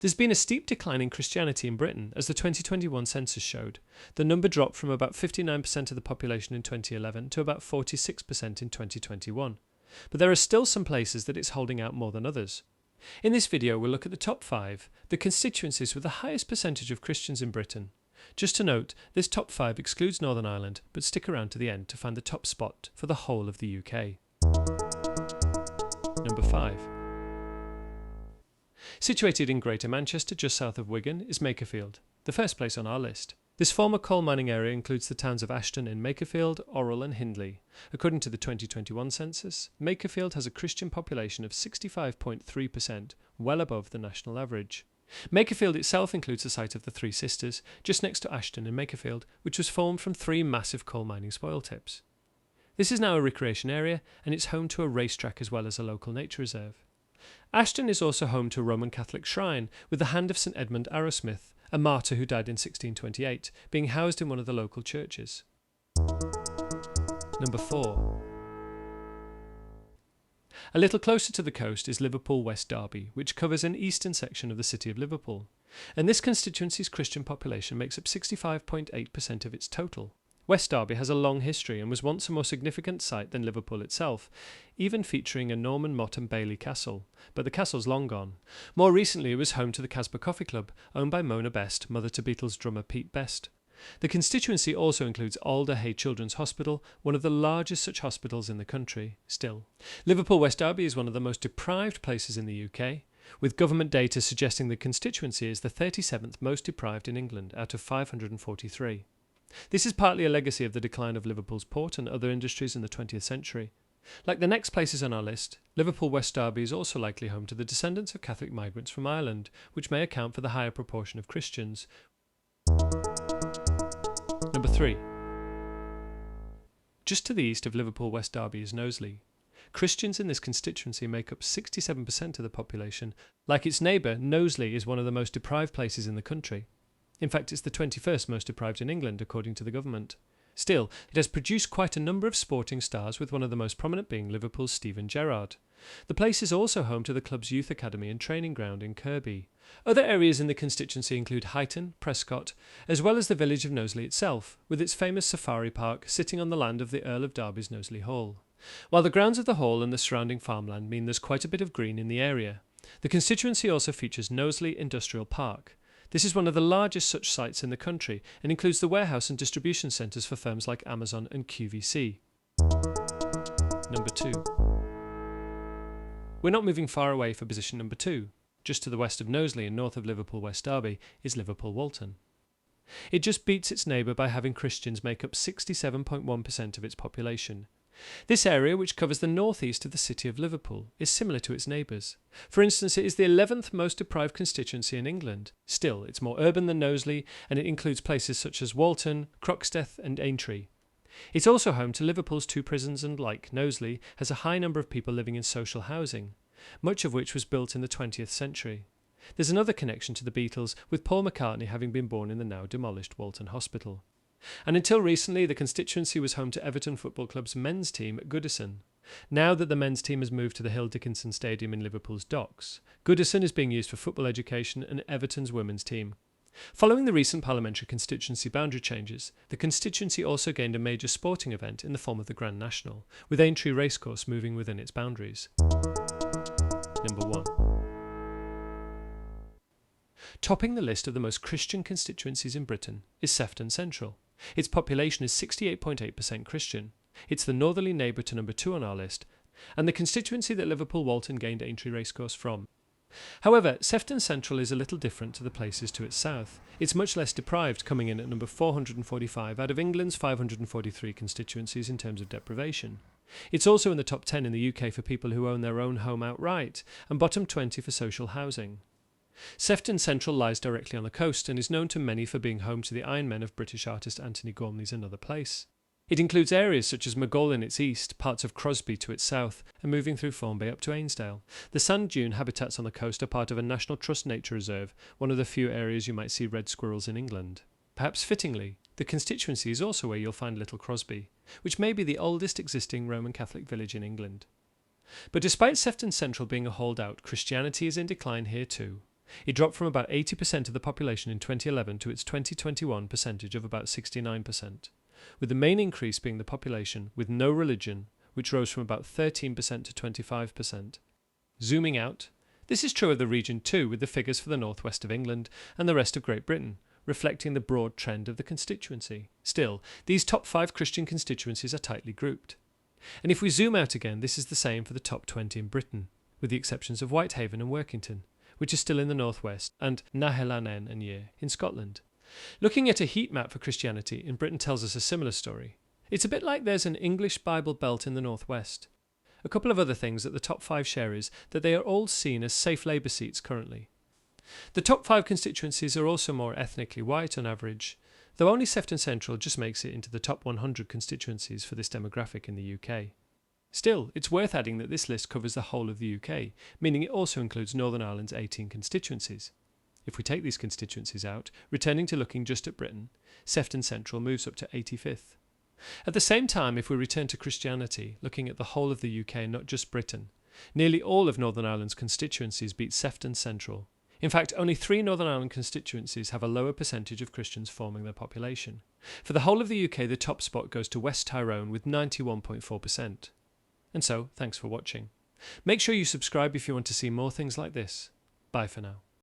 There's been a steep decline in Christianity in Britain, as the 2021 census showed. The number dropped from about 59% of the population in 2011 to about 46% in 2021. But there are still some places that it's holding out more than others. In this video, we'll look at the top 5, the constituencies with the highest percentage of Christians in Britain. Just to note, this top 5 excludes Northern Ireland, but stick around to the end to find the top spot for the whole of the UK. Number 5. Situated in Greater Manchester, just south of Wigan, is Makerfield, the first place on our list. This former coal mining area includes the towns of Ashton in Makerfield, Orrell and Hindley. According to the 2021 census, Makerfield has a Christian population of 65.3%, well above the national average. Makerfield itself includes the site of the Three Sisters, just next to Ashton and Makerfield, which was formed from 3 massive coal mining spoil tips. This is now a recreation area, and it's home to a racetrack as well as a local nature reserve. Ashton is also home to a Roman Catholic shrine, with the hand of St Edmund Arrowsmith, a martyr who died in 1628, being housed in one of the local churches. Number 4. A little closer to the coast is Liverpool West Derby, which covers an eastern section of the city of Liverpool. And this constituency's Christian population makes up 65.8% of its total. West Derby has a long history and was once a more significant site than Liverpool itself, even featuring a Norman Mott and Bailey castle, but the castle's long gone. More recently it was home to the Casbah Coffee Club, owned by Mona Best, mother to Beatles drummer Pete Best. The constituency also includes Alder Hey Children's Hospital, one of the largest such hospitals in the country, still. Liverpool West Derby is one of the most deprived places in the UK, with government data suggesting the constituency is the 37th most deprived in England out of 543. This is partly a legacy of the decline of Liverpool's port and other industries in the 20th century. Like the next places on our list, Liverpool West Derby is also likely home to the descendants of Catholic migrants from Ireland, which may account for the higher proportion of Christians. Number 3. Just to the east of Liverpool West Derby is Knowsley. Christians in this constituency make up 67% of the population. Like its neighbour, Knowsley is one of the most deprived places in the country. In fact, it's the 21st most deprived in England, according to the government. Still, it has produced quite a number of sporting stars, with one of the most prominent being Liverpool's Steven Gerrard. The place is also home to the club's youth academy and training ground in Kirby. Other areas in the constituency include Huyton, Prescott, as well as the village of Knowsley itself, with its famous safari park sitting on the land of the Earl of Derby's Knowsley Hall. While the grounds of the hall and the surrounding farmland mean there's quite a bit of green in the area, the constituency also features Knowsley Industrial Park. This is one of the largest such sites in the country and includes the warehouse and distribution centres for firms like Amazon and QVC. Number 2. We're not moving far away for position number 2. Just to the west of Knowsley and north of Liverpool West Derby is Liverpool Walton. It just beats its neighbour by having Christians make up 67.1% of its population. This area, which covers the northeast of the city of Liverpool, is similar to its neighbours. For instance, it is the 11th most deprived constituency in England. Still, it's more urban than Knowsley, and it includes places such as Walton, Croxteth and Aintree. It's also home to Liverpool's 2 prisons and, like Knowsley, has a high number of people living in social housing, much of which was built in the 20th century. There's another connection to the Beatles, with Paul McCartney having been born in the now demolished Walton Hospital. And until recently, the constituency was home to Everton Football Club's men's team at Goodison. Now that the men's team has moved to the Hill Dickinson Stadium in Liverpool's docks, Goodison is being used for football education and Everton's women's team. Following the recent parliamentary constituency boundary changes, the constituency also gained a major sporting event in the form of the Grand National, with Aintree Racecourse moving within its boundaries. Number 1. Topping the list of the most Christian constituencies in Britain is Sefton Central. Its population is 68.8% Christian. It's the northerly neighbour to number 2 on our list, and the constituency that Liverpool Walton gained Aintree Racecourse from. However, Sefton Central is a little different to the places to its south. It's much less deprived, coming in at number 445 out of England's 543 constituencies in terms of deprivation. It's also in the top 10 in the UK for people who own their own home outright, and bottom 20 for social housing. Sefton Central lies directly on the coast and is known to many for being home to the Iron Men of British artist Anthony Gormley's Another Place. It includes areas such as Maghull in its east, parts of Crosby to its south, and moving through Formby up to Ainsdale. The sand dune habitats on the coast are part of a National Trust nature reserve, one of the few areas you might see red squirrels in England. Perhaps fittingly, the constituency is also where you'll find Little Crosby, which may be the oldest existing Roman Catholic village in England. But despite Sefton Central being a holdout, Christianity is in decline here too. It dropped from about 80% of the population in 2011 to its 2021 percentage of about 69%, with the main increase being the population with no religion, which rose from about 13% to 25%. Zooming out, this is true of the region too, with the figures for the northwest of England and the rest of Great Britain, reflecting the broad trend of the constituency. Still, these top 5 Christian constituencies are tightly grouped. And if we zoom out again, this is the same for the top 20 in Britain, with the exceptions of Whitehaven and Workington, which is still in the northwest, and Nahellanen and Yea in Scotland. Looking at a heat map for Christianity in Britain tells us a similar story. It's a bit like there's an English Bible Belt in the northwest. A couple of other things that the top 5 share is that they are all seen as safe Labour seats currently. The top 5 constituencies are also more ethnically white on average, though only Sefton Central just makes it into the top 100 constituencies for this demographic in the UK. Still, it's worth adding that this list covers the whole of the UK, meaning it also includes Northern Ireland's 18 constituencies. If we take these constituencies out, returning to looking just at Britain, Sefton Central moves up to 85th. At the same time, if we return to Christianity, looking at the whole of the UK, not just Britain, nearly all of Northern Ireland's constituencies beat Sefton Central. In fact, only 3 Northern Ireland constituencies have a lower percentage of Christians forming their population. For the whole of the UK, the top spot goes to West Tyrone with 91.4%. And so, thanks for watching. Make sure you subscribe if you want to see more things like this. Bye for now.